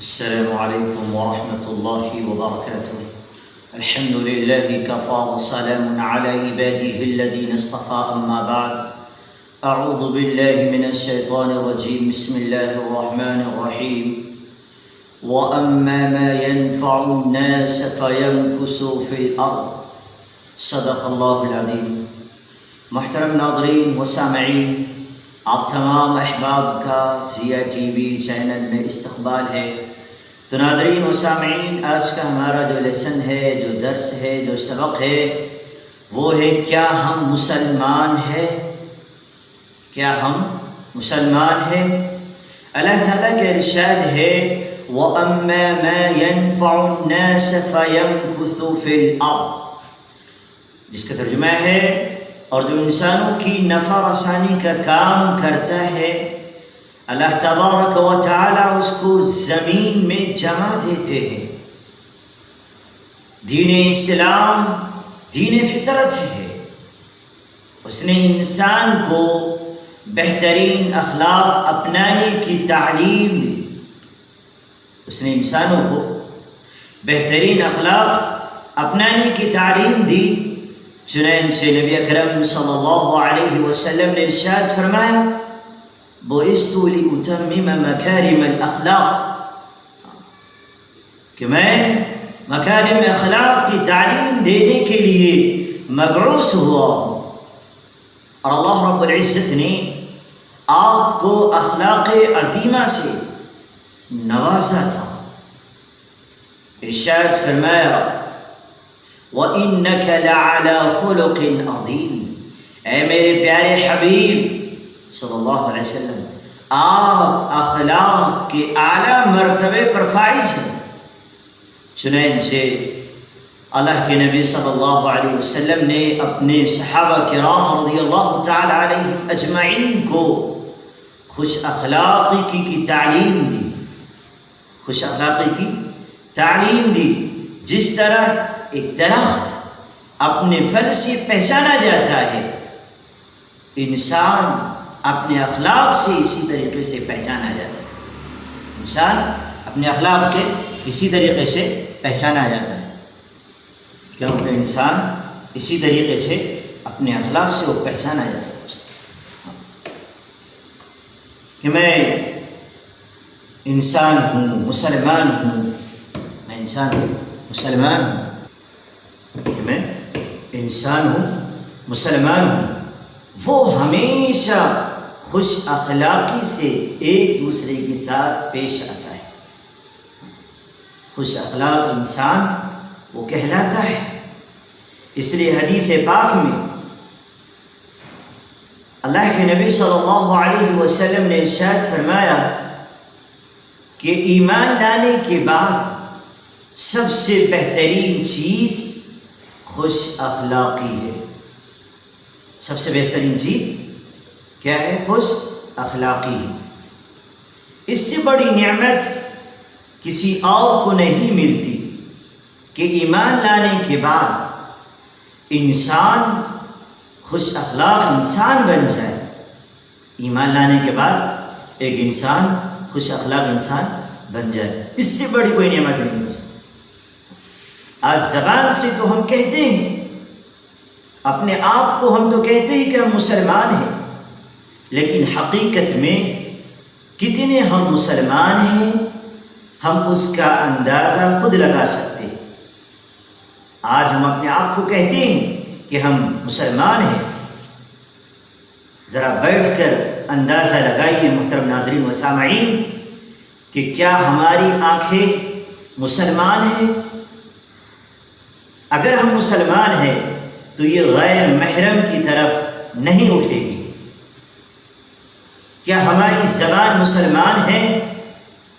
السلام عليكم ورحمة الله وبركاته. الحمد لله كفى وسلام على عباده الذين اصطفى أما بعد. أعوذ بالله من الشيطان الرجيم. بسم الله الرحمن الرحيم. وأما ما ينفع الناس فيمكث في الأرض. صدق الله العظيم. محترم ناظرین و سامعین، آپ تمام احباب کا ضیا ٹی وی چینل میں استقبال ہے. تو ناظرین و سامعین، آج کا ہمارا جو لیسن ہے، جو درس ہے، جو سبق ہے، وہ ہے کیا ہم مسلمان ہیں؟ کیا ہم مسلمان ہیں؟ اللہ تعالیٰ کا ارشاد ہے وَأَمَّا مَا يَنْفَعُ النَّاسَ فَيَمْكُثُ فِي الْأَرْضِ، جس کا ترجمہ ہے اور جو انسانوں کی نفع رسانی کا کام کرتا ہے، اللہ تبارک و تعالی اس کو زمین میں جمع دیتے ہیں. دین اسلام دین فطرت ہے. اس نے انسان کو بہترین اخلاق اپنانے کی تعلیم دی. اس نے انسانوں کو بہترین اخلاق اپنانے کی تعلیم دی. چنانچہ نبی اکرم صلی اللہ علیہ وسلم نے ارشاد فرمایا بُعِثْتُ لِأُتَمِّمَ مَكَارِمَ الْأَخْلَاقِ، کہ میں مکارم اخلاق کی تعلیم دینے کے لیے مبعوث ہوا ہوں. اور اللہ رب العزت نے آپ کو اخلاق عظیمہ سے نوازا تھا. ارشاد فرمایا وَإِنَّكَ لَعَلَى خُلُقٍ عَظِيمٍ، اے میرے پیارے حبیب صلی اللہ علیہ وسلم، آپ اخلاق کے اعلیٰ مرتبے پر فائز ہیں. چنانچہ اللہ کے نبی صلی اللہ علیہ وسلم نے اپنے صحابہ کرام رضی اللہ تعالی علیہم اجمعین کو خوش اخلاقی کی تعلیم دی. خوش اخلاقی کی تعلیم دی. جس طرح ایک درخت اپنے پھل سے پہچانا جاتا ہے، انسان اپنے اخلاق سے اسی طریقے سے پہچانا جاتا ہے. انسان اپنے اخلاق سے اسی طریقے سے پہچانا جاتا ہے، کیونکہ انسان اسی طریقے سے اپنے اخلاق سے وہ پہچانا جاتا ہے کہ میں انسان ہوں، مسلمان ہوں. میں انسان ہوں، مسلمان ہوں. کہ میں انسان ہوں، مسلمان ہوں. وہ ہمیشہ خوش اخلاقی سے ایک دوسرے کے ساتھ پیش آتا ہے. خوش اخلاق انسان وہ کہلاتا ہے. اس لیے حدیث پاک میں اللہ کے نبی صلی اللہ علیہ وسلم نے ارشاد فرمایا کہ ایمان لانے کے بعد سب سے بہترین چیز خوش اخلاقی ہے. سب سے بہترین چیز کیا ہے؟ خوش اخلاقی ہے. اس سے بڑی نعمت کسی اور کو نہیں ملتی کہ ایمان لانے کے بعد انسان خوش اخلاق انسان بن جائے. ایمان لانے کے بعد ایک انسان خوش اخلاق انسان بن جائے. اس سے بڑی کوئی نعمت نہیں. آج زبان سے تو ہم کہتے ہیں، اپنے آپ کو ہم تو کہتے ہیں کہ ہم مسلمان ہیں، لیکن حقیقت میں کتنے ہم مسلمان ہیں ہم اس کا اندازہ خود لگا سکتے ہیں. آج ہم اپنے آپ کو کہتے ہیں کہ ہم مسلمان ہیں. ذرا بیٹھ کر اندازہ لگائیے محترم ناظرین و سامعین کہ کیا ہماری آنکھیں مسلمان ہیں؟ اگر ہم مسلمان ہیں تو یہ غیر محرم کی طرف نہیں اٹھے گی. کیا ہماری زبان مسلمان ہے؟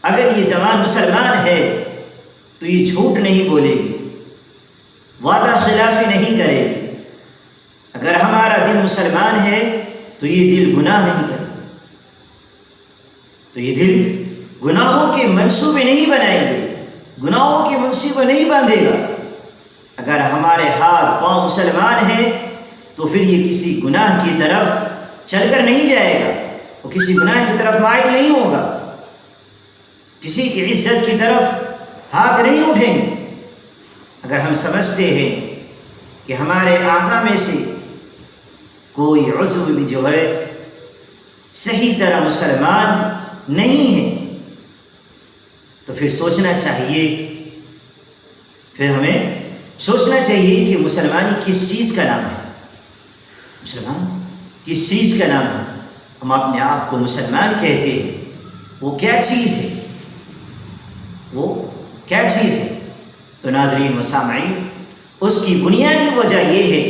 اگر یہ زبان مسلمان ہے تو یہ جھوٹ نہیں بولے گی، وعدہ خلافی نہیں کرے گی. اگر ہمارا دل مسلمان ہے تو یہ دل گناہ نہیں کرے گا. تو یہ دل گناہوں کے منصوبے نہیں بنائیں گے، گناہوں کے منصوبے نہیں باندھے گا. اگر ہمارے ہاتھ پاؤں مسلمان ہیں تو پھر یہ کسی گناہ کی طرف چل کر نہیں جائے گا، وہ کسی گناہ کی طرف مائل نہیں ہوگا. کسی کی عزت کی طرف ہاتھ نہیں اٹھیں گے۔ اگر ہم سمجھتے ہیں کہ ہمارے اعضاء میں سے کوئی عضو بھی جو ہے صحیح طرح مسلمان نہیں ہے، تو پھر ہمیں سوچنا چاہیے کہ مسلمانی کس چیز کا نام ہے، مسلمان کس چیز کا نام ہے۔ ہم اپنے آپ کو مسلمان کہتے ہیں، وہ کیا چیز ہے، وہ کیا چیز ہے؟ تو ناظرین و سامعین، اس کی بنیادی وجہ یہ ہے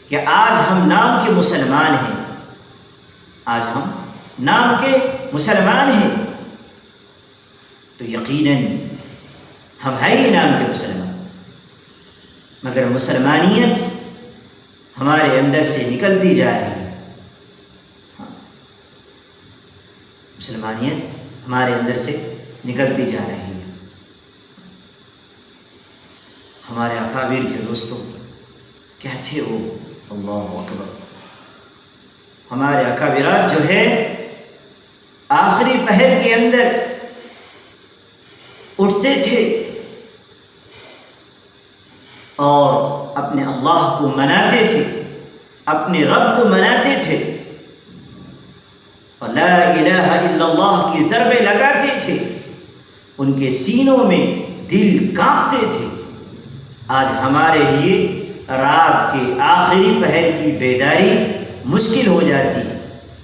کہ آج ہم نام کے مسلمان ہیں، آج ہم نام کے مسلمان ہیں، تو یقیناً ہم ہیں ہی نام کے مسلمان، مگر مسلمانیت ہمارے اندر سے نکلتی جا رہی ہے، مسلمانیت ہمارے اندر سے نکلتی جا رہی ہے۔ ہمارے اکابر کے دوستوں کیا تھے وہ، اللہ اکبر، ہمارے اکابرات جو ہے آخری پہر کے اندر اٹھتے تھے اور اپنے اللہ کو مناتے تھے، اپنے رب کو مناتے تھے، اور لا الہ الا اللہ کی ضربیں لگاتے تھے، ان کے سینوں میں دل کانپتے تھے۔ آج ہمارے لیے رات کے آخری پہر کی بیداری مشکل ہو جاتی ہے،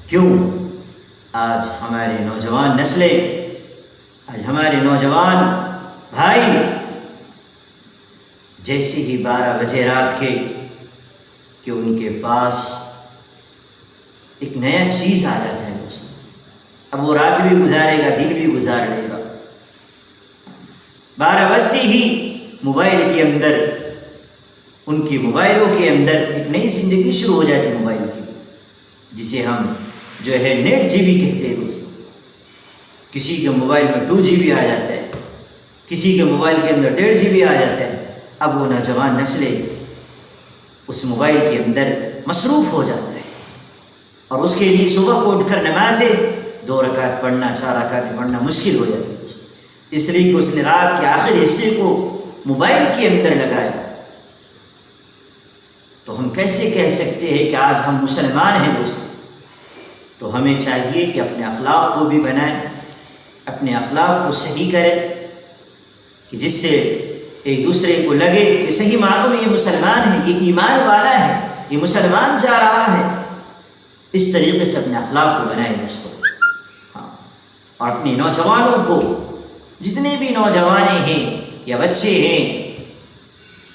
کیوں؟ آج ہمارے نوجوان نسلیں، آج ہمارے نوجوان بھائی جیسے ہی 12 بجے رات کے کہ ان کے پاس ایک نیا چیز آ جاتا ہے دوست، اب وہ رات بھی گزارے گا، دن بھی گزار لے گا، 12 بجتے ہی موبائل کے اندر، ان کی موبائلوں کے اندر ایک نئی زندگی شروع ہو جاتی ہے موبائل کی، جسے ہم جو ہے نیٹ جی بی کہتے ہیں دوستوں۔ کسی کے موبائل میں 2 GB آ جاتا ہے، کسی کے موبائل کے اندر 1.5 GB آ جاتا ہے۔ اب وہ نوجوان نسلیں اس موبائل کے اندر مصروف ہو جاتا ہے، اور اس کے لیے صبح کو اٹھ کر نمازیں 2 رکعت پڑھنا، 4 رکعت پڑھنا مشکل ہو جاتی ہے، اس لیے کہ اس نے رات کے آخری حصے کو موبائل کے اندر لگایا۔ تو ہم کیسے کہہ سکتے ہیں کہ آج ہم مسلمان ہیں دوستوں؟ تو ہمیں چاہیے کہ اپنے اخلاق کو بھی بنائیں، اپنے اخلاق کو صحیح کریں، کہ جس سے ایک دوسرے کو لگے کہ صحیح معنوں میں یہ مسلمان ہے، یہ ایمان والا ہے، یہ مسلمان جا رہا ہے۔ اس طریقے سے اپنے اخلاق کو بنائیں دوستوں، اور اپنے نوجوانوں کو، جتنے بھی نوجوانے ہیں یا بچے ہیں،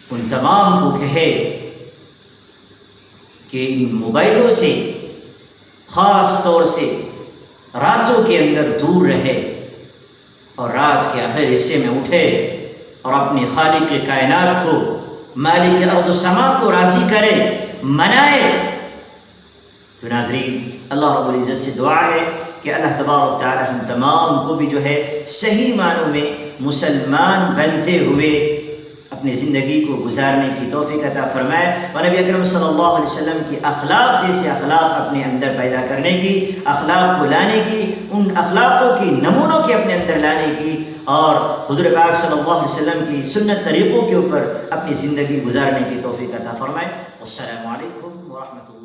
ان تمام کو کہے کہ ان موبائلوں سے خاص طور سے راتوں کے اندر دور رہے، اور رات کے آخر حصے میں اٹھے اور اپنے خالق کائنات کو، مالک ارض و سما کو راضی کرے، منائے۔ تو ناظرین، اللہ رب العزت سے دعا ہے کہ اللہ تبارک و تعالی ہم تمام کو بھی جو ہے صحیح معنوں میں مسلمان بنتے ہوئے اپنی زندگی کو گزارنے کی توفیق عطا فرمائے، اور نبی اکرم صلی اللہ علیہ وسلم کی اخلاق جیسے اخلاق اپنے اندر پیدا کرنے کی، اخلاق کو لانے کی، ان اخلاقوں کی نمونوں کے اپنے اندر لانے کی، اور حضور پاک صلی اللہ علیہ وسلم کی سنت طریقوں کے اوپر اپنی زندگی گزارنے کی توفیق عطا فرمائے۔ والسلام علیکم ورحمۃ اللہ۔